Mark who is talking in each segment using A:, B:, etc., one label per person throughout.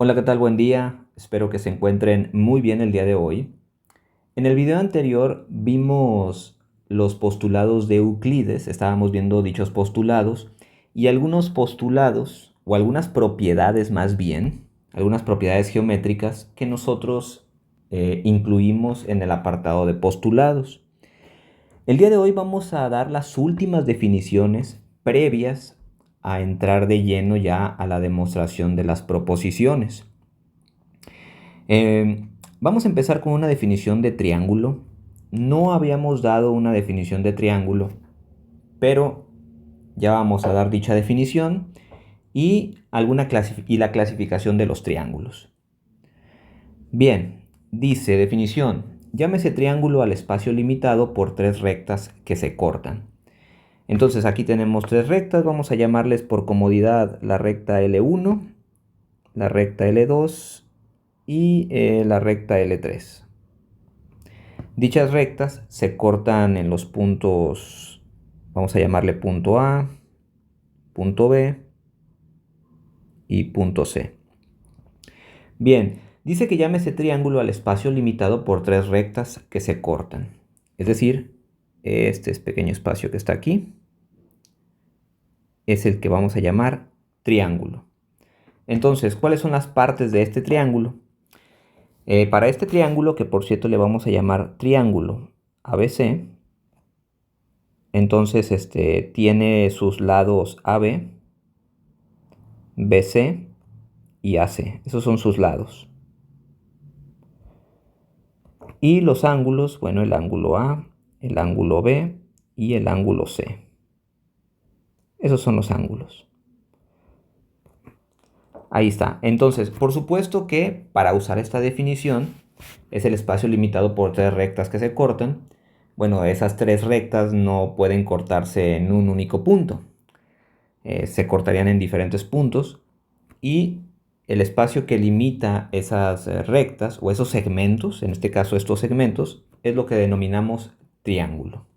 A: Hola, ¿qué tal? Buen día. Espero que se encuentren muy bien el día de hoy. En el video anterior vimos los postulados de Euclides, estábamos viendo dichos postulados y algunos postulados o algunas propiedades más bien, algunas propiedades geométricas que nosotros incluimos en el apartado de postulados. El día de hoy vamos a dar las últimas definiciones previas a entrar de lleno ya a la demostración de las proposiciones. Vamos a empezar con una definición de triángulo. No habíamos dado una definición de triángulo, pero ya vamos a dar dicha definición y la clasificación de los triángulos. Bien, dice definición: llámese triángulo al espacio limitado por tres rectas que se cortan. Entonces aquí tenemos tres rectas, vamos a llamarles por comodidad la recta L1, la recta L2 y la recta L3. Dichas rectas se cortan en los puntos, vamos a llamarle punto A, punto B y punto C. Bien, dice que llame ese triángulo al espacio limitado por tres rectas que se cortan. Es decir, este pequeño espacio que está aquí es el que vamos a llamar triángulo. Entonces, ¿cuáles son las partes de este triángulo? Para este triángulo, que por cierto le vamos a llamar triángulo ABC, entonces tiene sus lados AB, BC y AC. Esos son sus lados. Y los ángulos, bueno, el ángulo A, el ángulo B y el ángulo C. Esos son los ángulos. Ahí está. Entonces, por supuesto que para usar esta definición es el espacio limitado por tres rectas que se cortan. Bueno, esas tres rectas no pueden cortarse en un único punto. Se cortarían en diferentes puntos y el espacio que limita esas rectas o esos segmentos, en este caso estos segmentos, es lo que denominamos triángulo.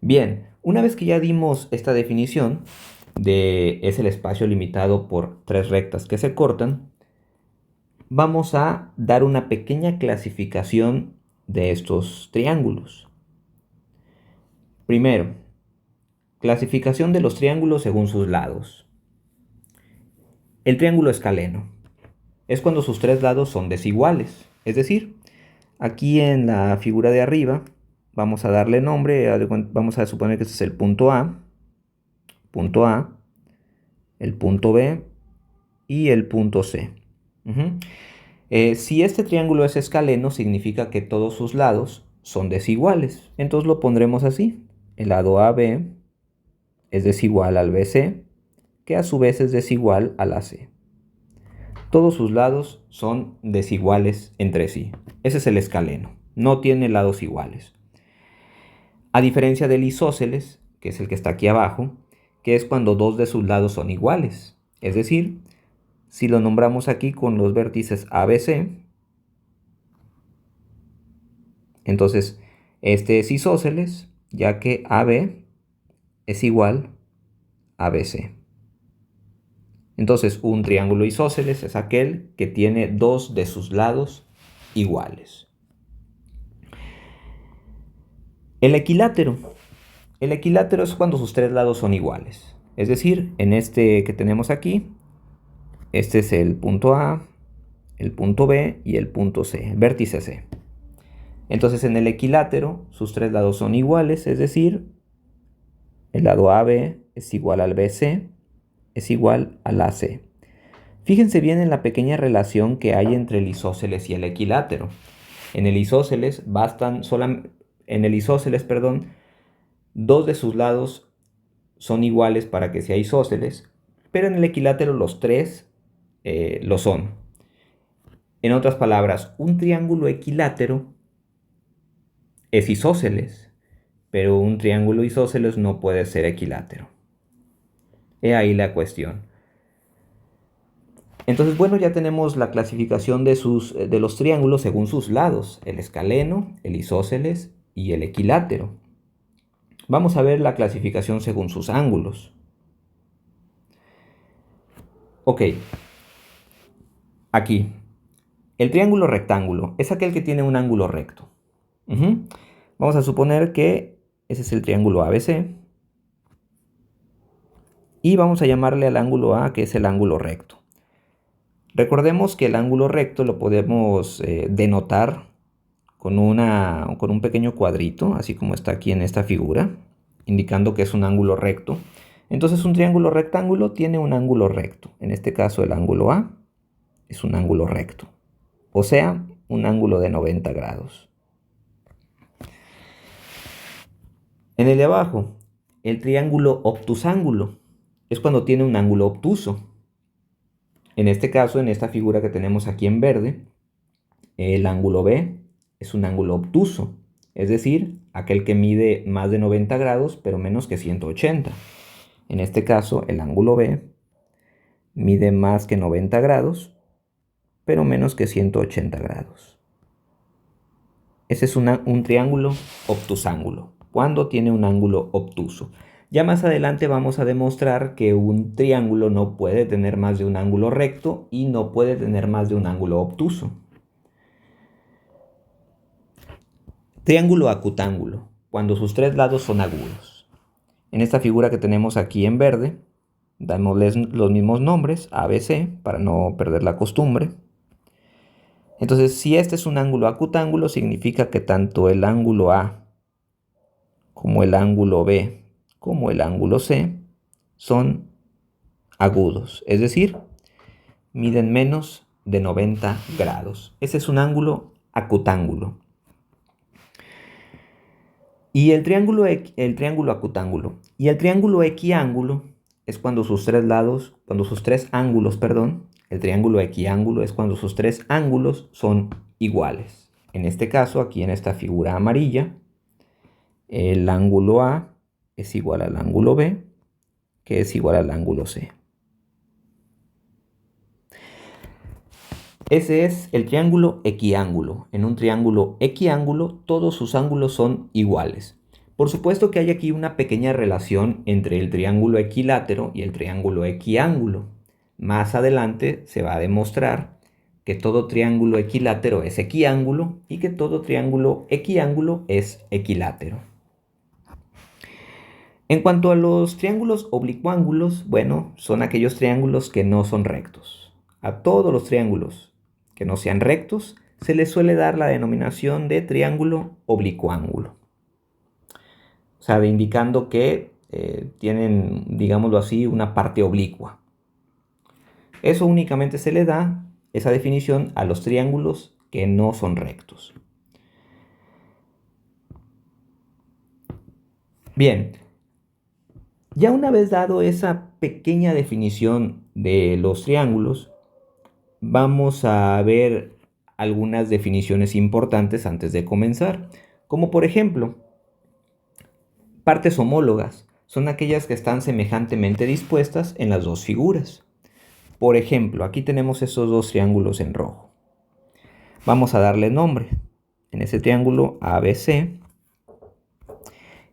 A: Bien, una vez que ya dimos esta definición de es el espacio limitado por tres rectas que se cortan, vamos a dar una pequeña clasificación de estos triángulos. Primero, clasificación de los triángulos según sus lados. El triángulo escaleno es cuando sus tres lados son desiguales. Es decir, aquí en la figura de arriba vamos a darle nombre, vamos a suponer que este es el punto A, el punto B y el punto C. Si este triángulo es escaleno, significa que todos sus lados son desiguales. Entonces lo pondremos así. El lado AB es desigual al BC, que a su vez es desigual al AC. Todos sus lados son desiguales entre sí. Ese es el escaleno. No tiene lados iguales. A diferencia del isósceles, que es el que está aquí abajo, que es cuando dos de sus lados son iguales. Es decir, si lo nombramos aquí con los vértices ABC, entonces este es isósceles, ya que AB es igual a BC. Entonces un triángulo isósceles es aquel que tiene dos de sus lados iguales. El equilátero. El equilátero es cuando sus tres lados son iguales. Es decir, en este que tenemos aquí, este es el punto A, el punto B y el punto C, el vértice C. Entonces en el equilátero sus tres lados son iguales, es decir, el lado AB es igual al BC, es igual al AC. Fíjense bien en la pequeña relación que hay entre el isósceles y el equilátero. En el isósceles dos de sus lados son iguales para que sea isósceles, pero en el equilátero los tres lo son. En otras palabras, un triángulo equilátero es isósceles, pero un triángulo isósceles no puede ser equilátero. He ahí la cuestión. Entonces, bueno, ya tenemos la clasificación de los triángulos según sus lados, el escaleno, el isósceles y el equilátero. Vamos a ver la clasificación según sus ángulos. Ok, Aquí, el triángulo rectángulo es aquel que tiene un ángulo recto. Vamos a suponer que ese es el triángulo ABC. Y vamos a llamarle al ángulo A, que es el ángulo recto. Recordemos que el ángulo recto lo podemos denotar con un pequeño cuadrito, así como está aquí en esta figura, indicando que es un ángulo recto. Entonces un triángulo rectángulo tiene un ángulo recto. En este caso el ángulo A es un ángulo recto, o sea, un ángulo de 90 grados. En el de abajo, el triángulo obtusángulo es cuando tiene un ángulo obtuso. En este caso, en esta figura que tenemos aquí en verde, el ángulo B es un ángulo obtuso, es decir, aquel que mide más de 90 grados pero menos que 180. En este caso, el ángulo B mide más que 90 grados pero menos que 180 grados. Ese es un triángulo obtusángulo, cuando tiene un ángulo obtuso. Ya más adelante vamos a demostrar que un triángulo no puede tener más de un ángulo recto y no puede tener más de un ángulo obtuso. Triángulo acutángulo, cuando sus tres lados son agudos. En esta figura que tenemos aquí en verde, dámosles los mismos nombres, ABC, para no perder la costumbre. Entonces, si este es un ángulo acutángulo, significa que tanto el ángulo A como el ángulo B como el ángulo C son agudos, es decir, miden menos de 90 grados. Ese es un ángulo acutángulo. Y el triángulo acutángulo y el triángulo equiángulo es cuando sus tres ángulos, el triángulo equiángulo es cuando sus tres ángulos son iguales. En este caso, aquí en esta figura amarilla, el ángulo A es igual al ángulo B, que es igual al ángulo C. Ese es el triángulo equiángulo. En un triángulo equiángulo, todos sus ángulos son iguales. Por supuesto que hay aquí una pequeña relación entre el triángulo equilátero y el triángulo equiángulo. Más adelante se va a demostrar que todo triángulo equilátero es equiángulo y que todo triángulo equiángulo es equilátero. En cuanto a los triángulos oblicuángulos, bueno, son aquellos triángulos que no son rectos. A todos los triángulos que no sean rectos se les suele dar la denominación de triángulo oblicuángulo. O sea, indicando que tienen, digámoslo así, una parte oblicua. Eso únicamente se le da esa definición a los triángulos que no son rectos. Bien, ya una vez dado esa pequeña definición de los triángulos, vamos a ver algunas definiciones importantes antes de comenzar, como por ejemplo, partes homólogas son aquellas que están semejantemente dispuestas en las dos figuras. Por ejemplo, aquí tenemos esos dos triángulos en rojo. Vamos a darle nombre. En ese triángulo ABC.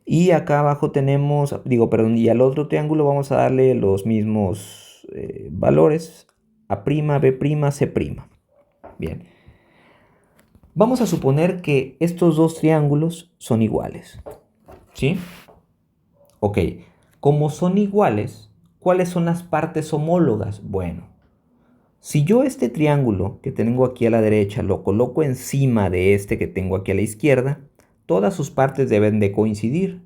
A: Y acá abajo tenemos, y al otro triángulo vamos a darle los mismos valores. A', B', C'. Bien. Vamos a suponer que estos dos triángulos son iguales. ¿Sí? Ok. Como son iguales, ¿cuáles son las partes homólogas? Bueno, si yo este triángulo que tengo aquí a la derecha lo coloco encima de este que tengo aquí a la izquierda, todas sus partes deben de coincidir.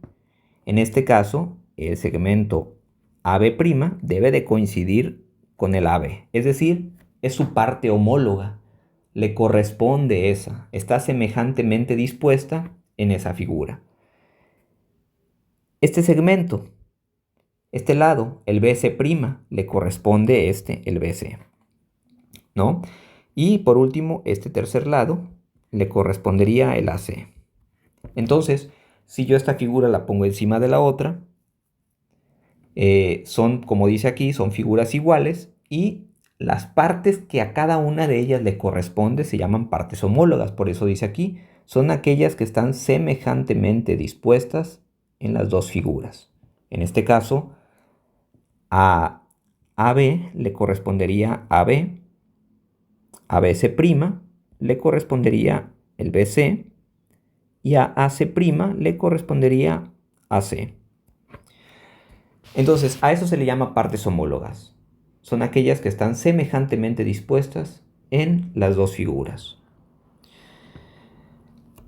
A: En este caso, el segmento AB' debe de coincidir con el AB, es decir, es su parte homóloga, le corresponde esa, está semejantemente dispuesta en esa figura. Este segmento, este lado, el BC', le corresponde el BC, ¿no? Y por último, este tercer lado le correspondería el AC. Entonces, si yo esta figura la pongo encima de la otra, son, como dice aquí, son figuras iguales y las partes que a cada una de ellas le corresponde se llaman partes homólogas. Por eso dice aquí, son aquellas que están semejantemente dispuestas en las dos figuras. En este caso, a AB le correspondería AB a BC' le correspondería el BC y a AC' le correspondería AC. Entonces, a eso se le llama partes homólogas. Son aquellas que están semejantemente dispuestas en las dos figuras.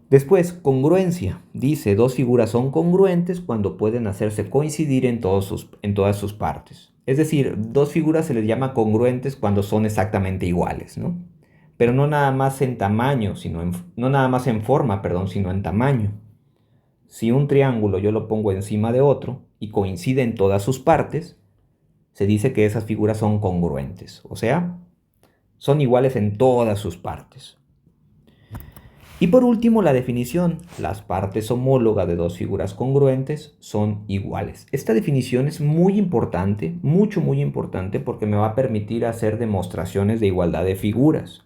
A: Después, congruencia. Dice, dos figuras son congruentes cuando pueden hacerse coincidir en todas sus partes. Es decir, dos figuras se les llama congruentes cuando son exactamente iguales, ¿no? Pero no nada más en tamaño, no nada más en forma, perdón, sino en tamaño. Si un triángulo yo lo pongo encima de otro y coincide en todas sus partes, se dice que esas figuras son congruentes, o sea, son iguales en todas sus partes. Y por último, la definición. Las partes homólogas de dos figuras congruentes son iguales. Esta definición es muy importante, muy importante, porque me va a permitir hacer demostraciones de igualdad de figuras.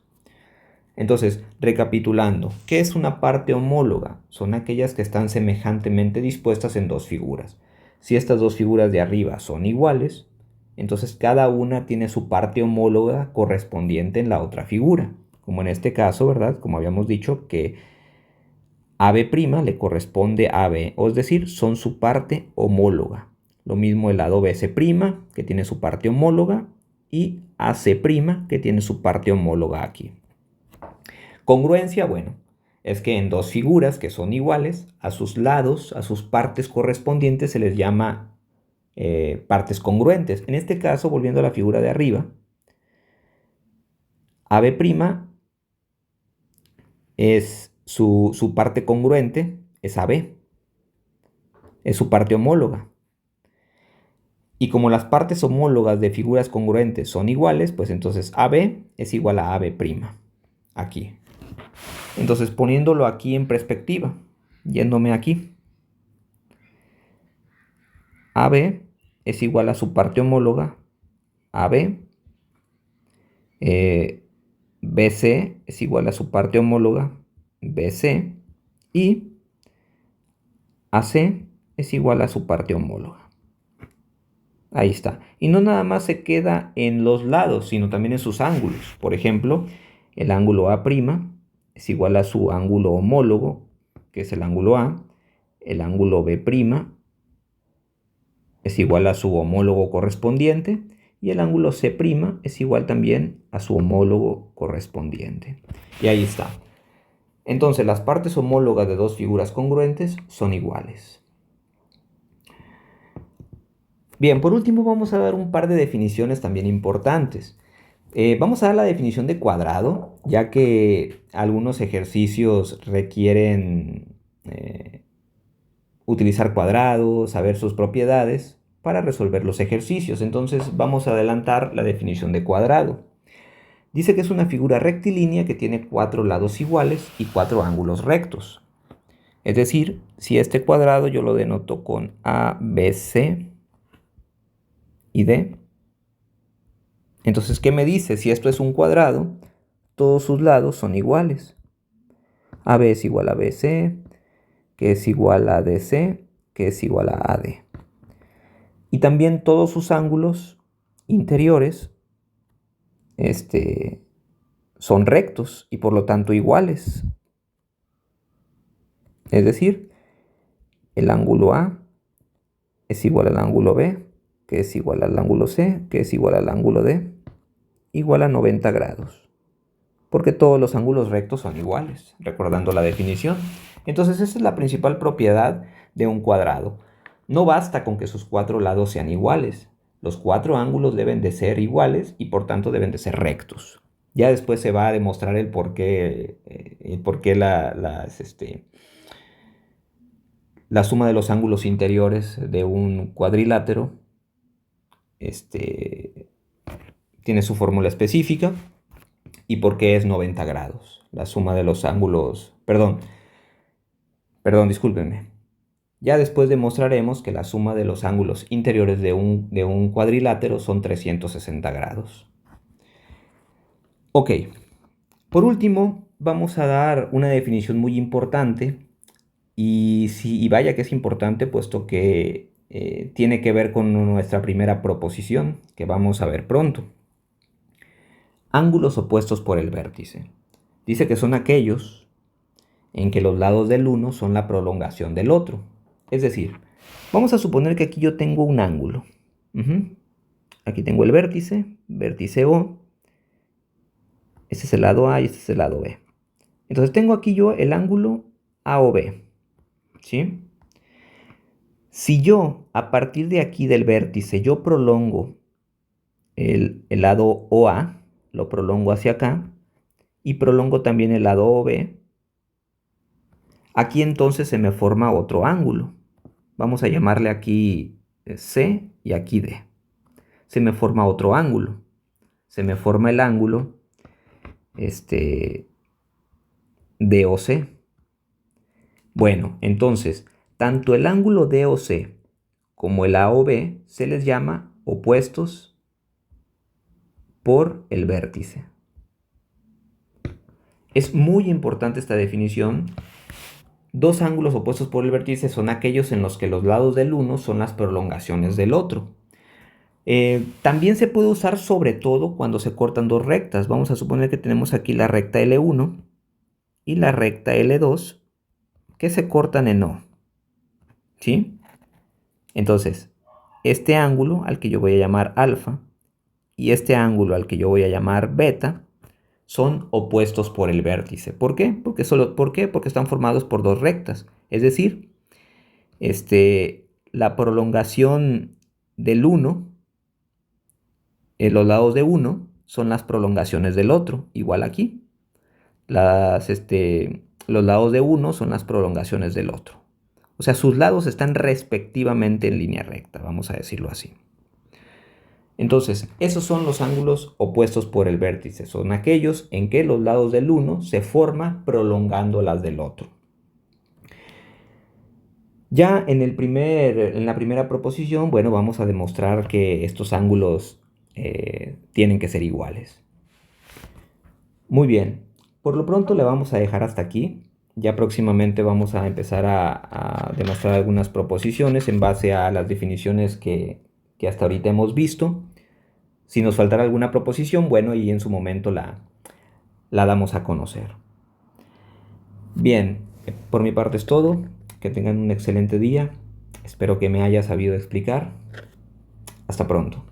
A: Entonces, recapitulando, ¿qué es una parte homóloga? Son aquellas que están semejantemente dispuestas en dos figuras. Si estas dos figuras de arriba son iguales, entonces cada una tiene su parte homóloga correspondiente en la otra figura. Como en este caso, ¿verdad? Como habíamos dicho, que AB' le corresponde a AB, es decir, son su parte homóloga. Lo mismo el lado BC', que tiene su parte homóloga, y AC', que tiene su parte homóloga aquí. Congruencia, bueno, es que en dos figuras que son iguales, a sus lados, a sus partes correspondientes se les llama partes congruentes. En este caso, volviendo a la figura de arriba, AB' es su parte congruente, es AB, es su parte homóloga. Y como las partes homólogas de figuras congruentes son iguales, pues entonces AB es igual a AB', aquí. Entonces poniéndolo aquí en perspectiva, yéndome aquí, AB es igual a su parte homóloga, AB, BC es igual a su parte homóloga, BC, y AC es igual a su parte homóloga. Ahí está. Y no nada más se queda en los lados, sino también en sus ángulos. Por ejemplo, el ángulo A' es igual a su ángulo homólogo, que es el ángulo A. El ángulo B' es igual a su homólogo correspondiente. Y el ángulo C' es igual también a su homólogo correspondiente. Y ahí está. Entonces, las partes homólogas de dos figuras congruentes son iguales. Bien, por último vamos a dar un par de definiciones también importantes. Vamos a dar la definición de cuadrado, ya que algunos ejercicios requieren utilizar cuadrados, saber sus propiedades para resolver los ejercicios. Entonces vamos a adelantar la definición de cuadrado. Dice que es una figura rectilínea que tiene 4 lados iguales y 4 ángulos rectos. Es decir, si este cuadrado yo lo denoto con A, B, C y D. Entonces, ¿qué me dice? Si esto es un cuadrado, todos sus lados son iguales. AB es igual a BC, que es igual a DC, que es igual a AD. Y también todos sus ángulos interiores son rectos y por lo tanto iguales. Es decir, el ángulo A es igual al ángulo B, que es igual al ángulo C, que es igual al ángulo D, igual a 90 grados. Porque todos los ángulos rectos son iguales, recordando la definición. Entonces, esa es la principal propiedad de un cuadrado. No basta con que sus 4 lados sean iguales. Los 4 ángulos deben de ser iguales y por tanto deben de ser rectos. Ya después se va a demostrar el por qué la suma de los ángulos interiores de un cuadrilátero tiene su fórmula específica y por qué es 90 grados. La suma de los ángulos, perdón, discúlpenme. Ya después demostraremos que la suma de los ángulos interiores de un cuadrilátero son 360 grados. Ok, por último vamos a dar una definición muy importante y vaya que es importante puesto que tiene que ver con nuestra primera proposición que vamos a ver pronto. ángulos opuestos por el vértice. Dice que son aquellos en que los lados del uno son la prolongación del otro. Es decir, vamos a suponer que aquí yo tengo un ángulo. Aquí tengo el vértice, vértice O. Este es el lado A y este es el lado B. Entonces tengo aquí yo el ángulo AOB. ¿Sí? Si yo, a partir de aquí del vértice, yo prolongo el lado OA, lo prolongo hacia acá, y prolongo también el lado OB, aquí entonces se me forma otro ángulo. Vamos a llamarle aquí C y aquí D. Se me forma otro ángulo. Se me forma el ángulo DOC. Bueno, entonces, tanto el ángulo DOC como el AOB se les llama opuestos por el vértice. Es muy importante esta definición. Dos ángulos opuestos por el vértice son aquellos en los que los lados del uno son las prolongaciones del otro. También se puede usar sobre todo cuando se cortan dos rectas. Vamos a suponer que tenemos aquí la recta L1 y la recta L2 que se cortan en O. ¿Sí? Entonces, este ángulo al que yo voy a llamar alfa y este ángulo al que yo voy a llamar beta son opuestos por el vértice. ¿Por qué? Porque están formados por dos rectas. Es decir, la prolongación del 1, los lados de uno son las prolongaciones del otro, igual aquí. Los lados de uno son las prolongaciones del otro. O sea, sus lados están respectivamente en línea recta, vamos a decirlo así. Entonces, esos son los ángulos opuestos por el vértice. Son aquellos en que los lados del uno se forman prolongando las del otro. Ya en la primera proposición, bueno, vamos a demostrar que estos ángulos tienen que ser iguales. Muy bien, por lo pronto le vamos a dejar hasta aquí. Ya próximamente vamos a empezar a demostrar algunas proposiciones en base a las definiciones que hasta ahorita hemos visto. Si nos faltara alguna proposición, bueno, y en su momento la damos a conocer. Bien, por mi parte es todo. Que tengan un excelente día. Espero que me haya sabido explicar. Hasta pronto.